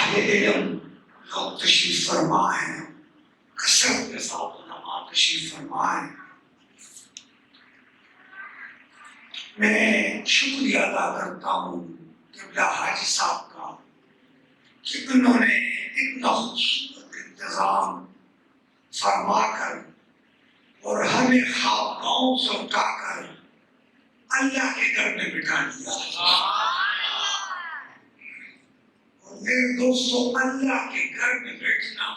اہل علم لوگ تشریف فرما ہیں، کثرت کے ساتھ علماء تشریف فرما ہیں. میں شکریہ ادا کرتا ہوں قبلہ حاجی صاحب کا کہ انہوں نے اتنا خوبصورت انتظام فرما کر اور ہمیں خوابگاہوں سے اٹھا کر اللہ کے گھر میں بٹھا دیا. اور میرے دوستوں، اللہ کے گھر میں بیٹھنا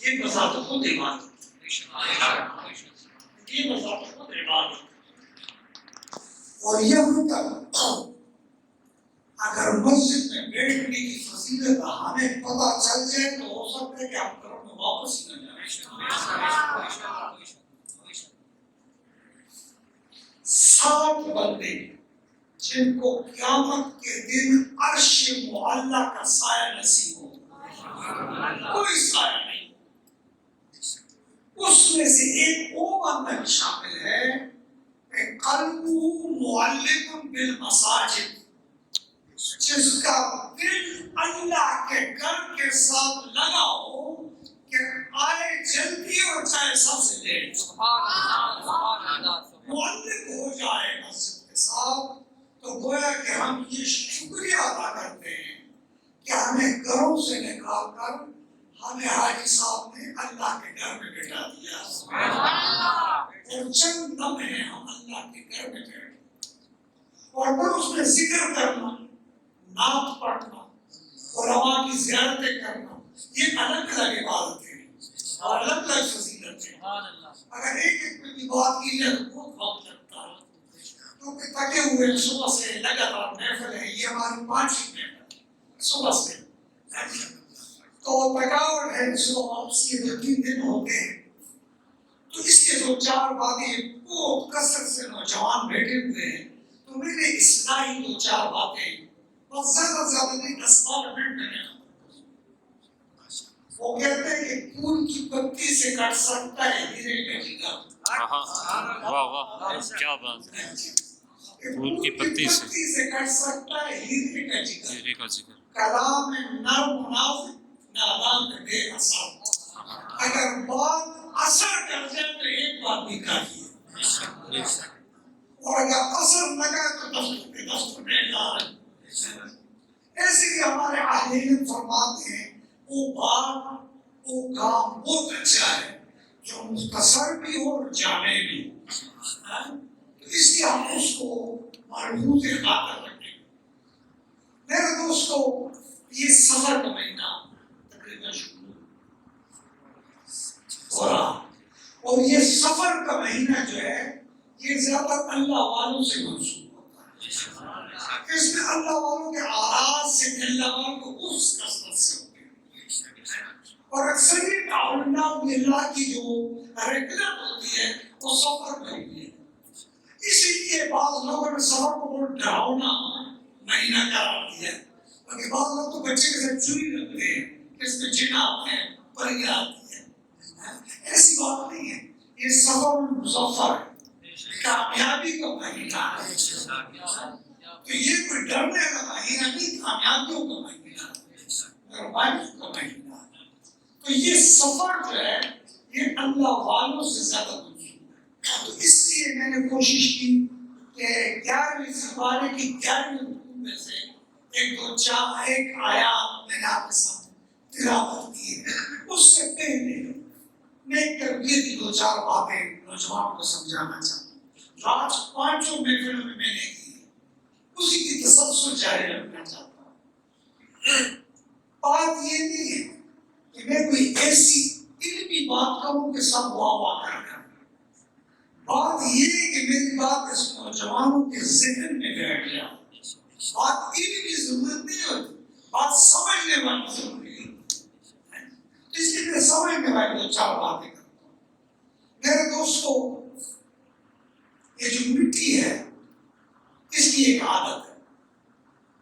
یہ بذات خود عبادت ہے، یہ بذات خود عبادت ہے. اور یہاں تک اگر مسجد میں بیٹھنے کی فضیلت ہمیں پتہ چل جائے تو ہو سکتا ہے کہ ہم گھروں میں واپس نہ جائیں. 7 بندے جن کو قیامت کے دن عرش معلیٰ کا سایہ نصیب ہو، کوئی سایہ نہیں. اس میں سے ایک وہ بندہ بھی شامل ہے کہ قلبہ معلق بالمساجد، جس کا دل اللہ کے گھر کے ساتھ لگا ہو کہ آئے جلدی اور چاہے سب سے لیٹ، معلق ہو جائے مسجد کے ساتھ. تو گویا کہ ہم یہ شکریہ ادا کرتے ہیں کہ ہمیں گھروں سے نکال کر ہمیں حاجی صاحب نے اللہ کے گھر میں بٹھا دیا. اور چند لمحے ہم اللہ کے گھر میں بیٹھے اور پھر اس میں ذکر کرنا، نعت پڑھنا، علماء کی زیارتیں کرنا، یہ الگ الگ عبادتیں ہیں اور الگ الگ فضیلتیں. اگر ایک ایک میں بھی بات کی جائے تو بہت وقت لگتا ہے، کیونکہ تھکے ہوئے صبح سے لگاتار محفل ہے. یہ ہماری 5 محفل صبح سے، تو تھکاوٹ ہے. صبح upsc کے 2-3 دن ہوتے ہیں، تو اس کے 2-4 باتیں بہت کثرت سے نوجوان بیٹھے ہوئے ہیں. تو میرے اصلاحی 2-4 باتیں بس زیادہ سے زیادہ نہیں 10-12 منٹ میں. وہ کہتے ہیں کہ پھول کی پتی سے کٹ سکتا ہے ہیرے کا جگر. واہ واہ، کیا بات ہے. پھول کی پتی سے کٹ سکتا ہے ہیرے کا جگر. ہیرے کا جگر. کلام نرم و نازک، نادان بے اثر. اگر بات اثر کر جائے تو ایک بات بھی کافی ہے، اور اگر اثر نہ کرے تو دفتر بیکار ہے. ایسے ہی ہمارے اہل علم فرماتے ہیں وہ بات، وہ کام بہت اچھا ہے جو مختصر بھی ہو اور جامع بھی. اس لیے ہم اس کو مربوط خاطر رکھیں. میرے دوستو، یہ سفر کا مہینہ تقریباً شروع ہو رہا، اور یہ سفر کا مہینہ جو ہے یہ زیادہ اللہ والوں سے منسوب ہوتا ہے. اس میں اللہ والوں کے آراز سے، اللہ والوں کو اس کثرت سے ہوتے ہیں. اور اکثر یہ تعاون اللہ کی جو ریگولر ہوتی ہے وہ سفر میں ہوتی ہے. اسی لیے بعض لوگوں نے سفر کو بہت ڈراؤنا مہینہ قرار دیا ہے. کیونکہ بعض لوگ تو بچے کے ساتھ چوری رکھتے ہیں کہ اس میں جن آتے ہیں، پریاں آتی ہیں. ایسی بات نہیں ہے. یہ سفر مظفر ہے، کامیابی کا مہینہ ہے. تو یہ کوئی ڈرنے کا مہینہ نہیں، کامیابیوں کا مہینہ ہے، قربانیوں کا مہینہ ہے. تو یہ سفر جو ہے یہ اللہ والوں سے زیادہ منسوب ہے. تو اس لیے میں نے کوشش کی کہ 11ویں سپارے کی 11ویں رکوع میں سے ایک آیات میں نے آپ کے ساتھ تلاوت کی ہے. اس سے پہلے میں ایک تربیتی 2-4 باتیں نوجوانوں کو سمجھانا چاہتا ہوں جو آج 5 محفلوں میں نے کی ہے، اسی کی تسلسل جاری رکھنا چاہتا ہوں. بات یہ نہیں ہے کہ میں کوئی ایسی علمی بات کروں کہ سب واہ واہ کر رہے ہیں. بات یہ ہے کہ میری بات اس نوجوانوں کے ذہن میں بیٹھ جائے. بات علمی ضرورت نہیں ہوتی، بات سمجھنے والی ضروری ہے. اس لیے میں سمجھنے والی 2-4 باتیں کرتا ہوں. میرے دوستو، یہ جو مٹی ہے اس کی ایک عادت ہے.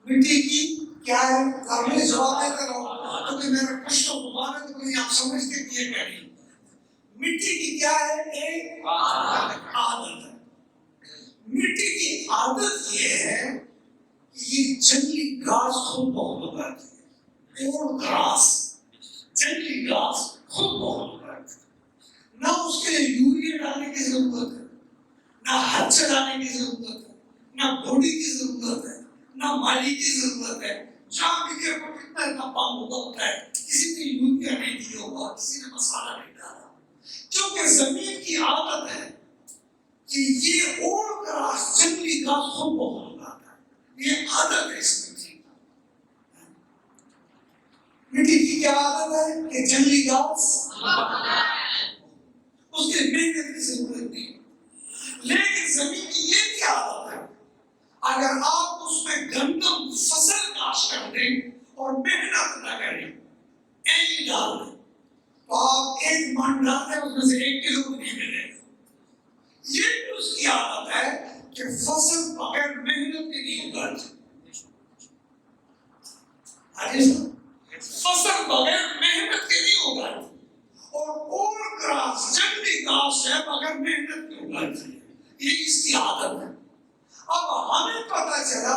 مٹی کی کیا ہے؟ میں جواب دیتا رہا کیونکہ میرا پشتو زبان ہے تو کہیں آپ سمجھتے کہ یہ کیا نہیں. مٹی کی کیا ہے؟ ایک عادت ہے. مٹی کی عادت یہ ہے کہ یہ جنگلی گھاس خود بہت اگاتی ہے. اور گھاس جنگلی گھاس خود بہت ہوتا ہے، نہ اس کے لیے یوریا ڈالنے کی ضرورت ہے، نہ ہاتھ چلانے کی ضرورت ہے، نہ گھوڑی کی ضرورت ہے، نہ مالی کی ضرورت ہے. جہاں بھی دیکھو کتنا نفع ہوتا ہے، کسی نے یوریا نہیں دیا ہوگا، کسی نے مسالہ نہیں ڈالا، کیونکہ زمین کی عادت ہے کہ یہ اور گھاس جنگلی گھاس خود بہت اگاتا ہے. یہ عادت ہے اس مٹی کی. مٹی کی کیا عادت ہے کہ جنگلی گھاس اس کی محنت کی ضرورت نہیں. لیکن زمین کی یہ بھی عادت ہے، اگر آپ اس میں گندم فصل کاشت کر دیں اور محنت نہ کریں، ایسے ڈال دیں، تو آپ 1 من ڈالتے ہیں اس میں سے 1 کلو بھی نہیں ملے گا. یہ بھی اس کی عادت ہے کہ فصل بغیر محنت کے نہیں اگاتی. فصل بغیر محنت کے نہیں اگاتی، اور گھاس جنگلی گھاس ہے بغیر محنت کے اگاتی ہے. یہ اس کی عادت ہے. اب ہمیں پتہ چلا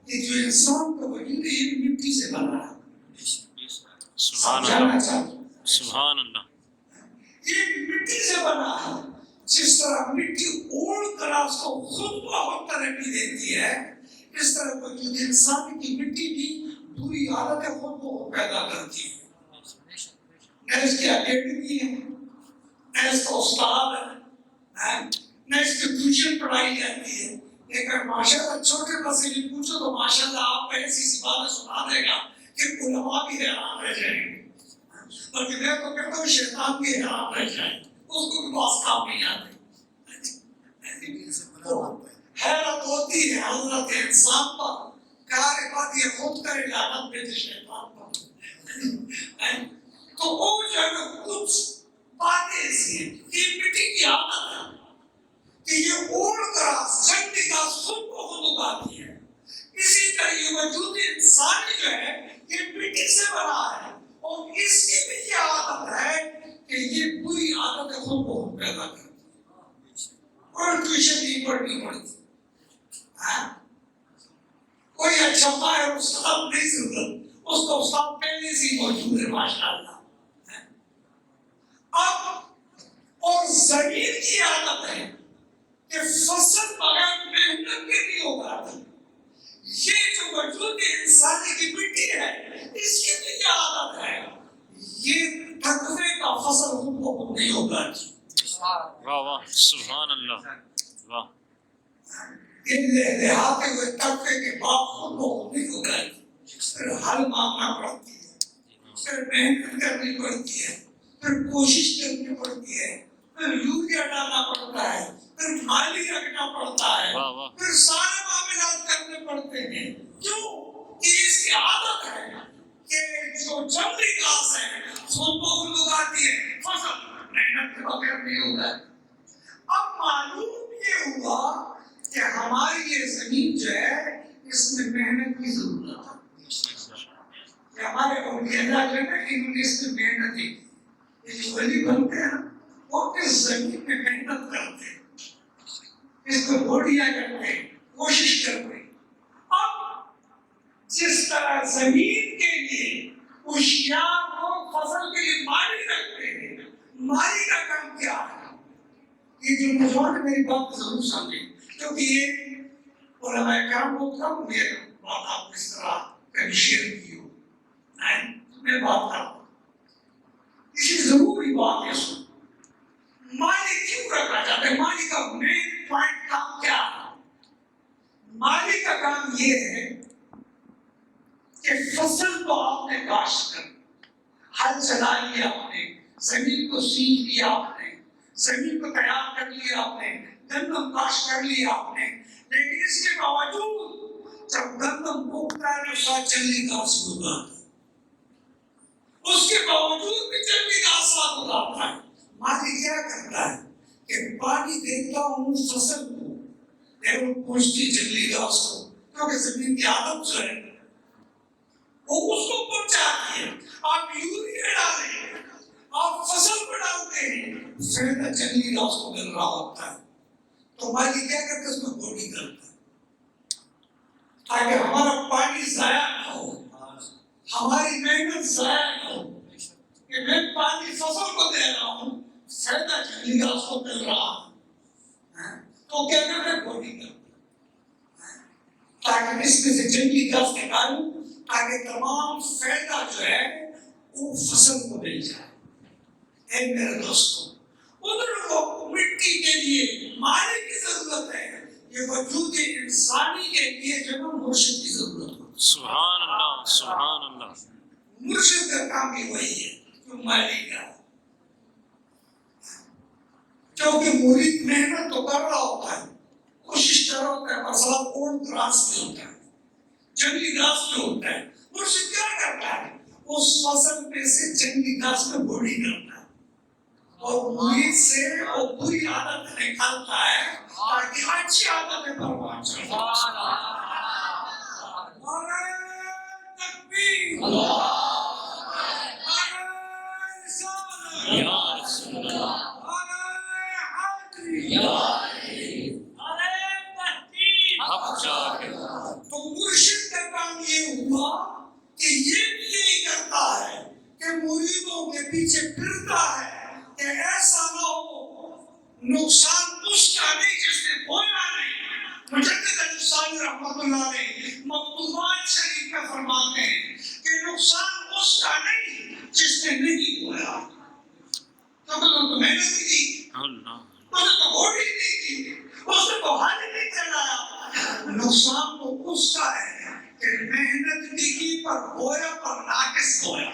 کہ جو انسان کا وجود ہے یہ مٹی سے بنا ہے. سبحان اللہ، سبحان اللہ. یہ مٹی سے بنا ہے. جس طرح مٹی اور گھاس کو خود بہت ترقی دیتی ہے، اس طرح وجود انسان کی مٹی بھی بری عادتیں خود کو پیدا کرتی ہے. نہ اس کی اکیڈمی ہے، نہ اس کا استاد ہے، نہ اس کی ٹیوشن پڑھائی جاتی ہے. لیکن ماشاءاللہ چھوٹے بچے بھی پوچھو تو ماشاءاللہ آپ کو ایسی سی باتیں سنا دے گا کہ علماء بھی حیران رہ جائیں گے. بلکہ میں تو کہتا ہوں شیطان بھی حیران رہ جائے، اس کو بھی باس کام نہیں آتے. حیرت ہوتی ہے حضرت انسان پر، کار بات یہ خود کرے لعنت بے شیطان پر. تو وہ جو ہے کچھ باتیں ایسی ہیں کہ مٹی کی عادت ہے کہ یہ اور گھاس جنگلی گھاس خود کو خود اگاتی ہے. اسی طرح یہ وجود انسانی جو ہے یہ مٹی سے بنا ہے، اور اس کی بھی یہ عادت ہے کہ یہ بری عادت خود کو خود پیدا کرتی ہے. اور ٹیوشن نہیں پڑھنی پڑتی، کوئی اچھا ماہر استاد نہیں ضرورت، اس کو استاد پہلے سے ہی موجود ہے ماشاءاللہ. اب اور زمین کی عادت ہے کہ فصل بغیر محنت کے نہیں اگاتی. یہ جو وجود انسانی کی مٹی ہے اس کی بھی یہ عادت ہے، یہ تقوی کا فصل خود کو خود نہیں اگاتی. واہ واہ، سبحان اللہ، واہ. یہ لہاتے ہوئے تقوی کے باپ خود کو خود نہیں اگاتی. پھر حل مانگنا پڑتی ہے، پھر محنت کرنی پڑتی ہے، پھر کوشش کرنی پڑتی ہے، پھر یوریا ڈالنا پڑتا ہے، پھر مالی رکھنا پڑتا ہے، پھر سارے معاملات کرنے پڑتے ہیں. کیوں کہ اس کی عادت ہے کہ جو جنگلی گھاس ہے خود کو خود اگاتی ہے، فصل محنت کے بغیر نہیں ہوتا ہے. اب معلوم یہ ہوا کہ ہماری یہ زمین جو ہے اس میں محنت کی ضرورت ہے. کہ ہمارے اولیاء اللہ جو ہے نا انہوں نے اس میں محنت کی. یہ جو ولی بنتے ہیں وہ اس زمین میں محنت کرتے ہیں، اس کو گھوڑیاں کرتے ہیں، کوشش کرتے ہیں. اب جس طرح زمین کے لیے اشیاء کو فصل کے لیے مالی رکھتے ہیں، مالی کا کام کیا ہے؟ یہ جو نوجوان میری بات ضرور سمجھیں، کیونکہ یہ علماء کرام کو کم یہ بات آپ اس طرح کبھی شیئر کی ہو، میں بات کرتا ہوں اسی ضروری بات ہے. سن، مالی کیوں رکھا جاتا ہے؟ مالی کا مین پوائنٹ کام کیا ہے؟ مالی کا کام یہ ہے کہ فصل کو آپ نے کاشت کر، ہل چلا لیا آپ نے، زمین کو سینچ لیا آپ نے، زمین کو تیار کر لیا آپ نے، گندم کاشت کر لیا آپ نے. لیکن اس کے باوجود جب گندم اگتا ہے تو ساتھ جنگلی گھاس اگاتا ہے، اس کے باوجود بھی جنگلی گھاس ساتھ اگاتا ہے. مالی کیا کرتا ہے کہ پانی دیتا ہوں فصل کو، لیکن پوچھتی جنگلی گھاس کو، کیونکہ زمین کی عادت جو ہے وہ اس کو پہنچاتی ہے. آپ یوریا ڈالیں، آپ فصل کو ڈالتے ہیں، فائدہ جنگلی گھاس کو مل رہا ہوتا ہے. تو مالی کیا کرتا ہے؟ اس میں گوڑی کرتا ہے تاکہ ہمارا پانی ضائع نہ ہو، ہماری محنت ضائع ہو کہ میں پانی فصل کو دے رہا ہوں، فائدہ جنگلی گھاس کو مل رہا ہے، تو کیا کرتے ہیں بوٹی کرتے تاکہ اس میں سے جنگلی گھاس نکالوں تاکہ تمام فائدہ جو ہے وہ فصل کو مل جائے۔ اے میرے دوستوں، ادھر کو مٹی کے لیے مالی کی ضرورت ہے، یہ وجود انسانی کے لیے جو ہے مرشد کی ضرورت ہے۔ سبحان اللہ، سبحان اللہ۔ مرشد کا کام بھی وہی ہے جو مالی کا، کیونکہ مرید محنت تو کر رہا ہوتا ہے، کوشش کر رہا ہوتا ہے، مسئلہ اولڈ گراس میں ہوتا ہے، جنگلی گھاس میں ہوتا ہے۔ مرشد کیا کرتا ہے؟ اس فصل میں سے جنگلی گھاس میں بوڑی کرتا ہے اور مرید سے وہ بری عادت نکالتا ہے تاکہ اچھی عادتیں پروان چڑھیں۔ تو مرشد کا کام یہ ہوا کہ یہ بھی یہی کرتا ہے کہ مریدوں کے پیچھے پھرتا ہے کہ ایسا نہ ہو نقصان اس کا نہیں جس نے بویا نہیں۔ مجدد الثانی رحمۃ اللہ علیہ مکتوبات شریف میں فرماتے ہیں کہ نقصان اس کا نہیں جس نے نہیں بویا، کیونکہ تو محنت کی تھی، اس نے تو بوٹی نہیں کی، اس نے تو حل نہیں چلایا۔ نقصان تو اس کا ہے کہ محنت بھی کی پر بویا پر ناقص بویا،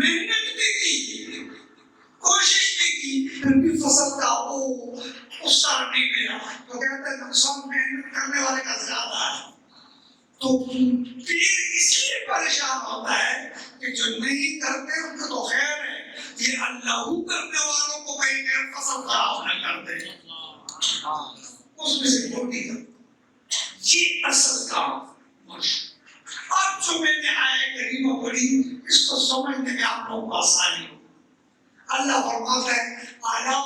محنت بھی کی، کوشش بھی کی، پھر بھی فصل کا وہ اس طرح نہیں ملا، تو کہتے ہیں نقصان محنت کرنے والے کا زیادہ ہے۔ تو پیر اس لیے پریشان ہوتا ہے کہ جو نہیں کرتے ان کو تو خیر ہے، یہ اللہ کرنے والوں کو کہیں کہ فصل خراب نہ کر دے، اس میں سے بوٹی کر، یہ اصل کام مرشد۔ اب جو میں نے آئے کریمہ پڑھی اس کو سمجھنے میں آپ لوگوں کو آسانی ہو۔ اللہ فرماتا ہے الا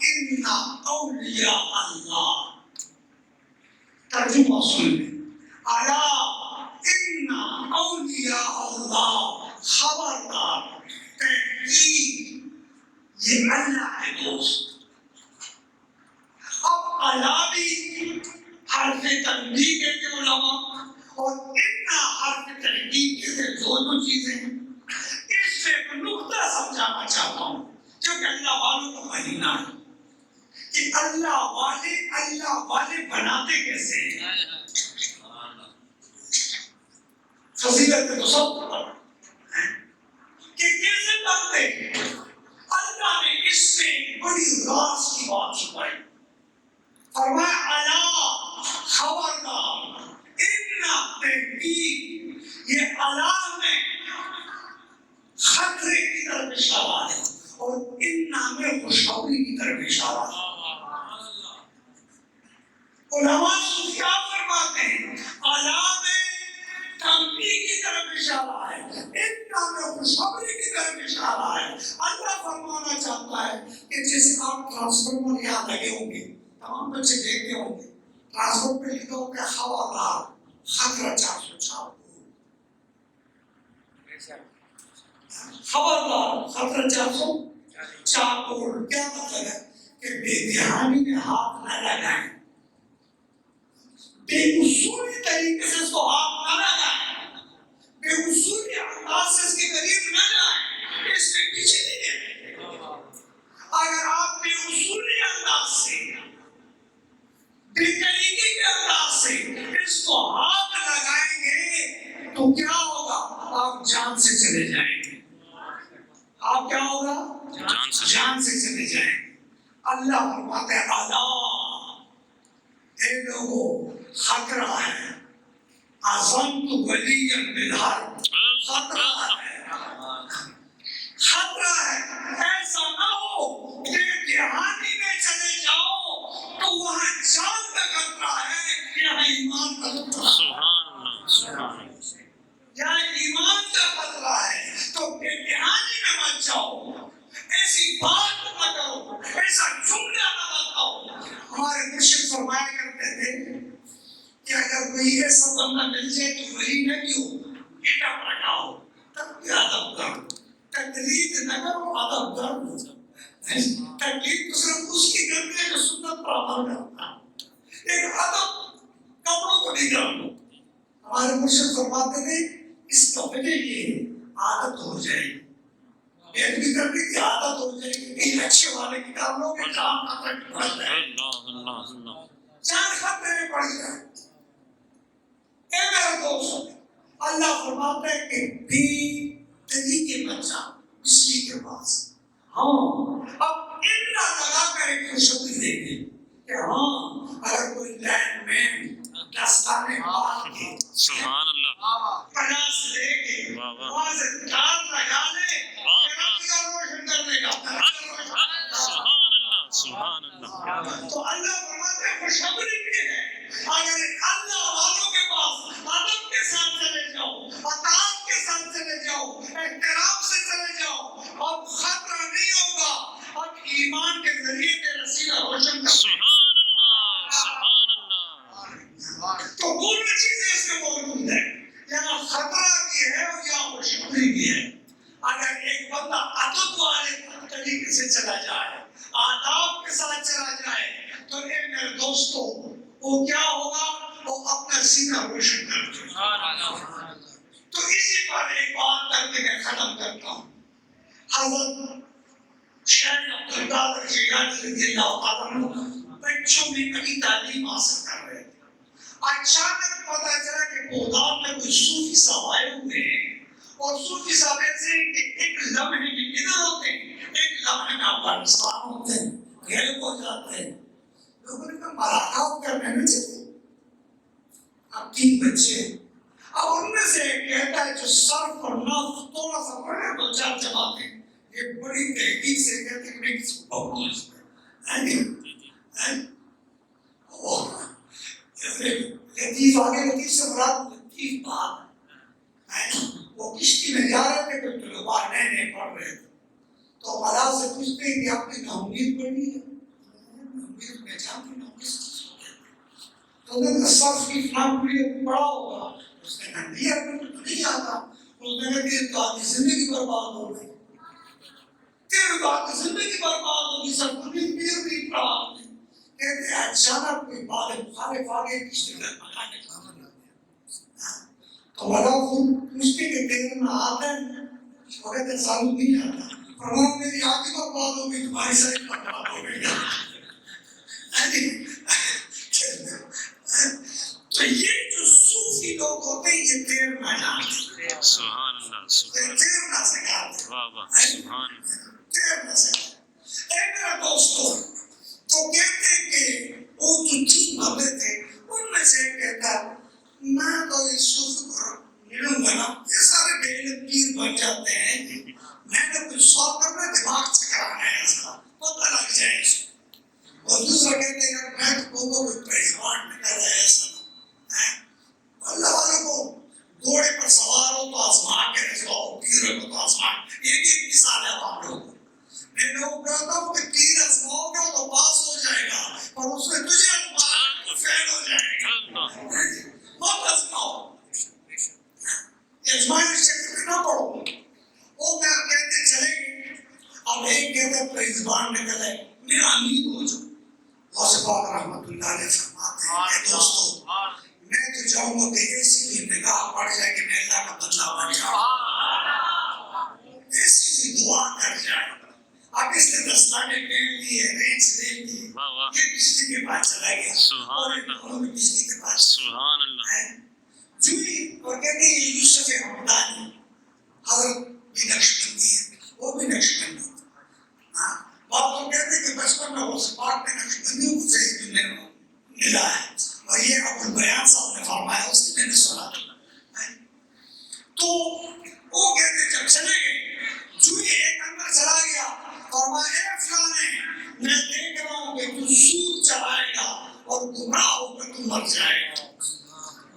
ان اولیاء اللہ، ترجمہ سن لیں، الا ان اولیاء اللہ، خبردار، تحقیق یہ اللہ کے دوست۔ اب الا بھی حرف تنبیہ کہتے ہیں علماء اور ان حرف تحقیق کہتے ہیں، دونوں چیزیں ہیں۔ اس سے ایک نقطہ سمجھانا چاہتا ہوں کیونکہ اللہ والوں کا مہینہ ہے کہ اللہ والے بناتے کیسے ہیں۔ فضیلت تو سب کو پتا ہے کہ کیسے بنتے ہیں۔ اللہ نے اس میں بڑی راز کی بات چھپائی، فرمایا الا خبردار، ان تحقیق، یہ الا میں خطرے کی طرف اشارہ ہے اور ان میں خوشخبری کی طرف اشارہ ہے۔ علماء صوفیہ فرماتے ہیں الا میں تنبیہ کی طرف اشارہ ہے، ان میں خوشخبری کی طرف اشارہ ہے۔ اللہ فرمانا چاہتا ہے کہ جیسے آپ ٹرانسفارمر یہاں لگے ہوں گے، تمام بچے دیکھتے ہوں گے، ٹرانسفارمر پہ لکھا ہوتا ہے خبردار خطرہ 404، خبردار خطرہ 404۔ کیا مطلب ہے کہ بے دھیانی میں ہاتھ نہ لگائیں، بے اصولی طریقے سے اس کو ہاتھ نہ لگائیں، بے اصولی انداز سے اس کے قریب نہ جائیں، اس کے پیچھے نہیں جائیں۔ اگر آپ بے اصولی انداز سے، بے طریقے کے انداز سے اس کو ہاتھ لگائیں گے تو کیا ہوگا؟ آپ جان سے چلے جائیں گے۔ آپ کیا ہوگا؟ جان سے چلے جائیں گے۔ اللہ فرماتا ہے الا، اے لوگوں خطرہ ہے، اعظمت ولیا بالحرب، خطرہ ہے، خطرہ ہے۔ ایسا نہ ہو کہ کہانی میں چلے جاؤ تو وہاں جان کا خطرہ ہے، یہاں ایمان کا خطرہ ہے، یہاں ایمان کا خطرہ ہے، تو بے کہانی میں مت جاؤ، ایسی بات نہ کرو، ایسا جملہ نہ بتاؤ۔ ہمارے مرشد فرمایا کرتے تھے کہ اگر کوئی ایسا بندہ مل جائے تو ولی نہ کیوں، استعمال کرتا ہوں. ایک ادب کپڑوں کو نہیں کرنا. ہمارے مرشد فرماتے تھے اس کپڑے کی عادت ہو جائے گی, ایک بھی کرنے کی عادت ہو جائے گی, کہیں اچھے والے نکالو گے کام خطرے میں پڑ جائے گا, چاند خطرے میں پڑ جائے. اے میرے دوست, اللہ فرماتا ہے کہ بھی طریقے بچہ بجلی کے پاس, ہاں اب اتنا لگا کر ایک خوشبری دے گی کہ ہاں اگر کوئی لینڈ مین دستانے مار کے سبحان اللہ پناس لے کے وہاں سے تار لگا لے روشن کرنے کا سبحان اللہ سبحان اللہ. تو اللہ فرماتے ہیں خوشخبری بھی ہے, اگر اللہ والوں کے پاس ادب کے ساتھ چلے جاؤ, اطاعت کے ساتھ چلے جاؤ, احترام سے چلے جاؤ, اب خطرہ نہیں ہوگا, اب ایمان کے ذریعے تیرا سینہ روشن کر. سبحان اللہ سبحان اللہ. تو دونوں چیزیں اس میں موجود ہیں, یہاں خطرہ بھی ہے اور یہاں خوشخبری بھی ہے. اگر ایک بندہ ادب والے طریقے سے چلا جائے, آداب کے ساتھ چلا جائے, تو اے میرے دوستو وہ کیا ہوگا, وہ اپنا سینہ روشن کر دے. تو اسی پر ایک بات کر کے میں ختم کرتا ہوں. حضرت شیخ عبدالقادر جیلانی رضی اللہ تعالیٰ عنہ بچوں میں کبھی تعلیم حاصل کر رہے تھے. اچانک پتہ چلا کہ بغداد میں کوئی صوفی صاحب آئے ہوئے ہیں, اور صوفی صاحب ایسے کہ ایک لمحے میں ادھر ہوتے ہیں, ایک لمحے میں افغانستان ہوتے ہیں, گھر ہو جاتے ہیں. لوگوں نے کہا ملاقات کرنے میں چلے. اب 3 بچے, اب ان میں سے ایک کہتا ہے جو صرف اور نحو تھوڑا سا پڑھے 2-4 جماعتیں, یہ بڑی تحقیق سے کہتے ہیں کہ کسی کو پڑھنا لطیف آگے لطیف سے مراد لطیف بات ہے. وہ کشتی میں جا رہے تھے, کوئی طلباء نئے نئے پڑھ رہے تھے, تو ملا سے پوچھتے ہیں کہ آپ نے نومید پڑھی ہے؟ نومید میں جانتی نو کس چیز کو کہتے ہیں. تو انہوں نے صرف کی فلاں پڑھا ہوگا. اس نے کہا نہیں آپ کو تو نہیں آتا. اس نے کہا کہ تو آدھی زندگی برباد ہو گئی, تیرے تو آدھی زندگی برباد ہوگی, سب کو نہیں پیر نہیں پڑھا آپ نے. کہتے ہیں اچانک کوئی بات مخالف آگے کشتی میں مکانے کا عمل آ گیا. تو ملا پوچھتے کہ تیرے میں آتا ہے؟ وہ کہتے ہیں سالوں نہیں آتا. فرمایا میری آگے برباد ہو گئی, تمہاری ساری برباد ہو گئی. تو یہ جو صوفی لوگ ہوتے ہیں یہ تیر نہ جانتے, سبحان اللہ سبحان تیر نہ سکھاتے, واہ واہ سبحان تیر نہ سکھاتے. اے میرا دوستو, تو کہتے ہیں کہ وہ جو 3 بندے تھے ان میں سے ایک کہتا ہے میں تو اس صوفی کو ملوں گا نا, یہ سارے بے علم پیر بن جاتے ہیں, میں نے کچھ سوال کرنا دماغ سے کرانا ہے, اس کا پتہ لگ جائے اس کو. اور دوسرا کہتے ہیں یار میں تو کوئی پریزوان نکل ہے ایسا ہے, اللہ والوں کو گھوڑے پر سوار ہو تو آسمان کے رسواؤ, پیر کو تو آسمان. یہ بھی ایک مثال ہے آپ لوگوں کو. میں لوگوں کو کہتا ہوں کہ پیر آزماؤ گے تو پاس ہو جائے گا, اور اس میں تجھے آزماؤ تو فیل ہو جائے گا. مت آزماؤ, آزمائش شکل نہ پڑھو. وہ میں کہتے چلے گئے. اب ایک کہتے ہیں پریزوان نکل ہے, میں امین ہو جاؤں. غوث پاک رحمۃ اللہ علیہ فرماتے ہیں کہ دوستو میں تو چاہوں گا کہ ایسی بھی نگاہ پڑ جائے کہ میں اللہ کا بندہ بن جاؤں, ایسی بھی دعا کر جائے. اب اس نے دستانے پہن لی ہے, رینچ لے لی, یہ بجلی کے پاس چلا گیا, اور انہوں نے بجلی کے پاس سبحان اللہ. جو ہی اور کہتے ہیں یہ یوسف حمدانی حضرت بھی نقشبندی ہے, وہ بھی نقشبندی ہے. بعض لوگ کہتے ہیں کہ بچپن میں وہ سپاٹ میں نقشبندیوں کو فیض ملا ہے, اور یہ ابو بیان صاحب نے فرمایا, اس کی میں نے سنا. تو وہ کہتے جب چلے گئے, جو ہی ایک اندر چلا گیا, فرمایا اے فلانے میں دیکھ رہا ہوں کہ تو سود چلائے گا اور گمراہ ہو کر تو مر جائے گا.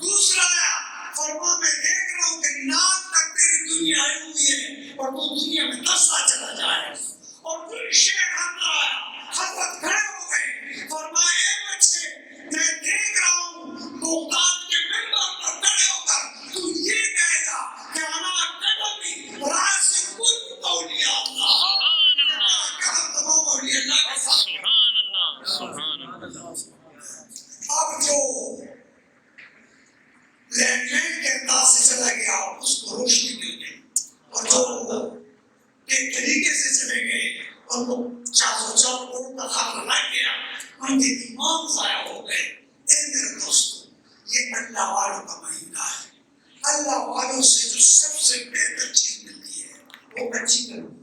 دوسرا آیا, فرما میں دیکھ رہا ہوں کہ ناک تک تیری دنیا آئی ہوئی ہے اور تو دنیا میں دستا چلا جائے. اور پھر شیخ اندر آیا, حضرت کھڑے ہو گئے, فرمایا اے بچے میں دیکھ رہا ہوں بغداد کے ممبر پر کھڑے ہو کر تو یہ کہے گا کہ انا قدمی راس کل اولیاء اللہ, سبحان اللہ قدم تمام اولیاء اللہ کے ساتھ. سبحان اللہ سبحان اللہ. ان کے ایمان ضائع ہو گئے. اے میرے دوستو یہ اللہ والوں کا مہینہ ہے. اللہ والوں سے جو سب سے بہتر چیز ملتی ہے وہ اچھی تربیت.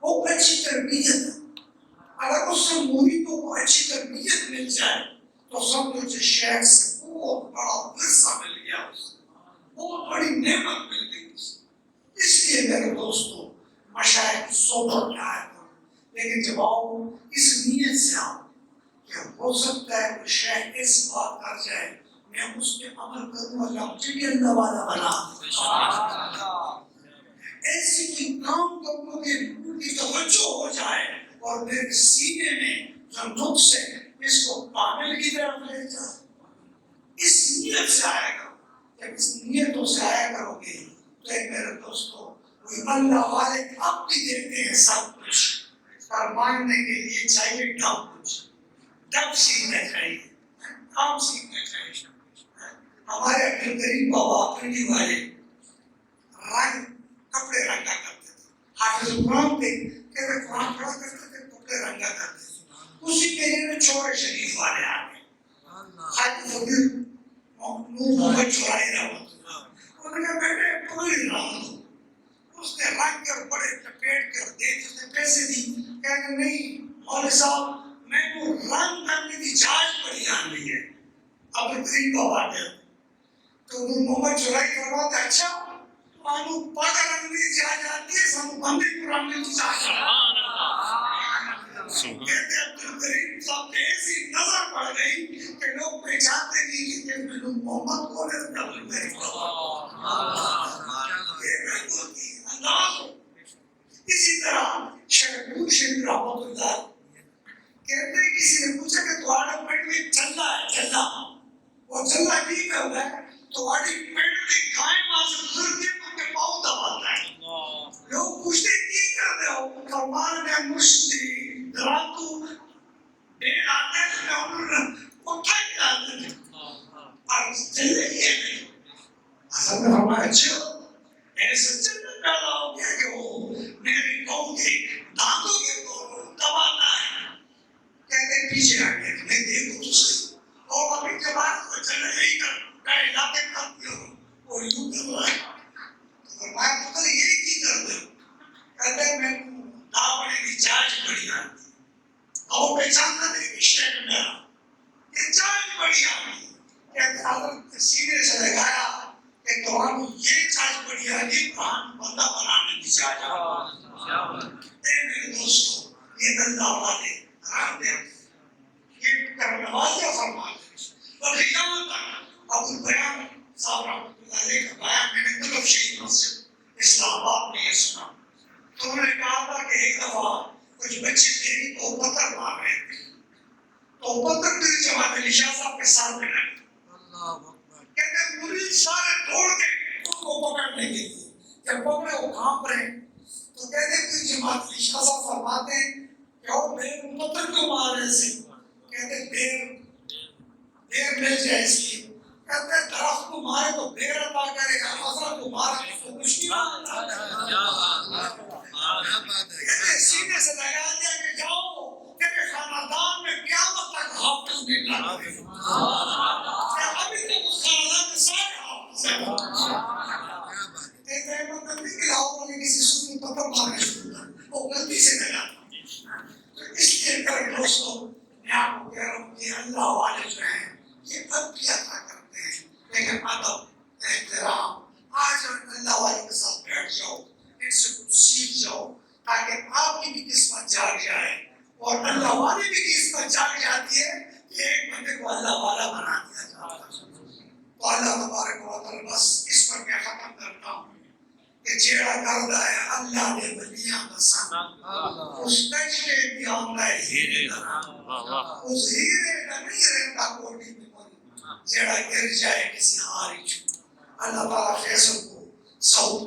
وہ اچھی تربیت ہے. اگر اس سے مریدوں کو اچھی تربیت مل جائے تو سمجھو کہ شیخ سے بہت بڑا ورثہ مل گیا, بہت بڑی نعمت مل گئی. اس لیے میرے دوستو مشائخ کی صحبت میں آیا کرو, لیکن جب آؤ اس نیت سے آؤ کہ ہو سکتا ہے کہ شیخ ایسی بات کر جائے میں اس پہ عمل کروں, اللہ مجھے بھی اللہ والا بنا. ایسی کوئی کام کروں کہ ان کی توجہ ہو جائے اور میرے سینے میں جو نقص ہے اس کو کامل کی طرف لے جائے. اس نیت سے آیا کرو. جب اس نیتوں سے آیا کرو گے تو میرے دوستو کوئی اللہ والے اب بھی دیتے ہیں سب کچھ, پر ماننے کے لیے چاہیے ڈب. کچھ ڈب سیکھنا چاہیے, کام سیکھنا چاہیے. ہمارے عبد الکریم بابا پنڈی والے رنگ کپڑے رنگا کرتے تھے. حافظ قرآن تھے, کہتے قرآن پڑھا کرتے تھے, کپڑے رنگا کرتے تھے. اسی مہینے میں چھوڑے شریف والے آ گئے. حاجی فقیر محمد چورائی رحمۃ اللہ, انہوں نے کہا بیٹے کوئی رنگ دو. اس نے رنگ کر بڑے لپیٹ کر دے, اس نے پیسے دی. کہتے نہیں مولوی صاحب میں کو رنگ کرنے کی جانچ پڑی آ رہی ہے. اب تین بابا نے تو محمد چورائی فرماتے اچھا مانو پاگل رنگ کی جانچ آتی ہے, سب بندے کو رنگ کی جانچ. کہتے عبد الکریم صاحب نے ایسی نظر پڑ گئی کہ لوگ پہچانتے نہیں کہ محمد کون ہے. اسی طرح شیخ شریف رحمۃ اللہ کہتے ہیں کسی نے پوچھا کہ تمہارے پیٹ میں چلا ہے, چلا وہ چلا نہیں کر رہا ہے, تمہاری پیٹ میں گائے ماں سے گزرتی ہے تو ان کے پاؤں دباتا ہے. لوگ پوچھتے کی کرتے ہو, فرمان میں مشتی دراتو دیر آتے ہیں تو انہوں نے اٹھا ہی آتے ہیں اور چلے گئے نہیں. اصل میں فرمایا اچھا ایسے چلنے پیدا ہو گیا کہ وہ میری قوم کے دانتوں کے دباتا ہے. کہتے پیچھے آ گئے کہ میں دیکھوں تو صحیح, اور ابھی کے بعد وہ چلے ہی کر میں علاقے کرتی ہوں اور یوں کر رہا ہے. تو فرمایا پتر یہ کی کرتے ہو؟ کہتے ہیں میں داوڑے کی جانچ بڑی آتی اور پہچاننا نہیں کہ شیخ میرا یہ جانچ بڑی آتی. کہتے حضرت سینے سے لگایا کہ تمہارا یہ جانچ بڑی آتی بندہ بنانے کی جانچ. اے میرے دوستو یہ اللہ والے یہ نوازیہ فرماتے اور قیامت تک ابو البیان صاحب رحمۃ اللہ علیہ کا بیان میں نے طلب شہید مسجد اسلام آباد میں یہ سنا. تو انہوں نے کہا تھا کہ ایک دفعہ کچھ بچے میری کو پتھر مار رہے تھے, تو پتھر میری جماعت علی شاہ صاحب کے سامنے لگے. کہتے مرید سارے دوڑ کے ان کو پکڑنے کے لیے, جب پکڑے وہ کانپ رہے تو کہتے کوئی جماعت علی شاہ صاحب فرماتے ہیں کہ اور بیر پتھر کیوں مار رہے سے؟ کہتے بیر مل جائے اس لیے. کہتے درخت کو مارے تو بیر عطا کرے گا, فصل کو مارے تو کچھ نہیں ہوتا. کہتے سینے سے لگا دیا کہ جاؤ تیرے خاندان میں قیامت تک حافظ نہیں لگے. ابھی تک اس خاندان میں سارے حافظ ہیں. کہتے ہیں مطلب نہیں کہ لاؤ نے کسی سنی پتھر مارنے شروع کر, وہ غلطی سے لگا. اس لیے میرے دوستوں میں آپ کو کہہ رہا ہوں کہ اللہ والے جو ہیں یہ اب بھی عطا کرتے ہیں, لیکن ادب احترام آج اللہ والے کے ساتھ بیٹھ جاؤ, ان سے کچھ سیکھ جاؤ تاکہ آپ کی بھی قسمت جاگ جائے اور اللہ والے بھی قسمت جاگ جاتی ہے کہ ایک بندے کو اللہ والا بنا دیا جاتا ہے. تو اللہ تبارک و تعالی بس اس پر میں ختم کرتا ہوں کہ جیڑا کردا ہے اللہ نے بلیاں بسان اس تجرے بھی آمدہ ہیرے درا, اس ہیرے کا نہیں رہتا کوٹی میں کوئی جیڑا گر جائے کسی ہاری چھو. اللہ تعالیٰ فیصل کو سعود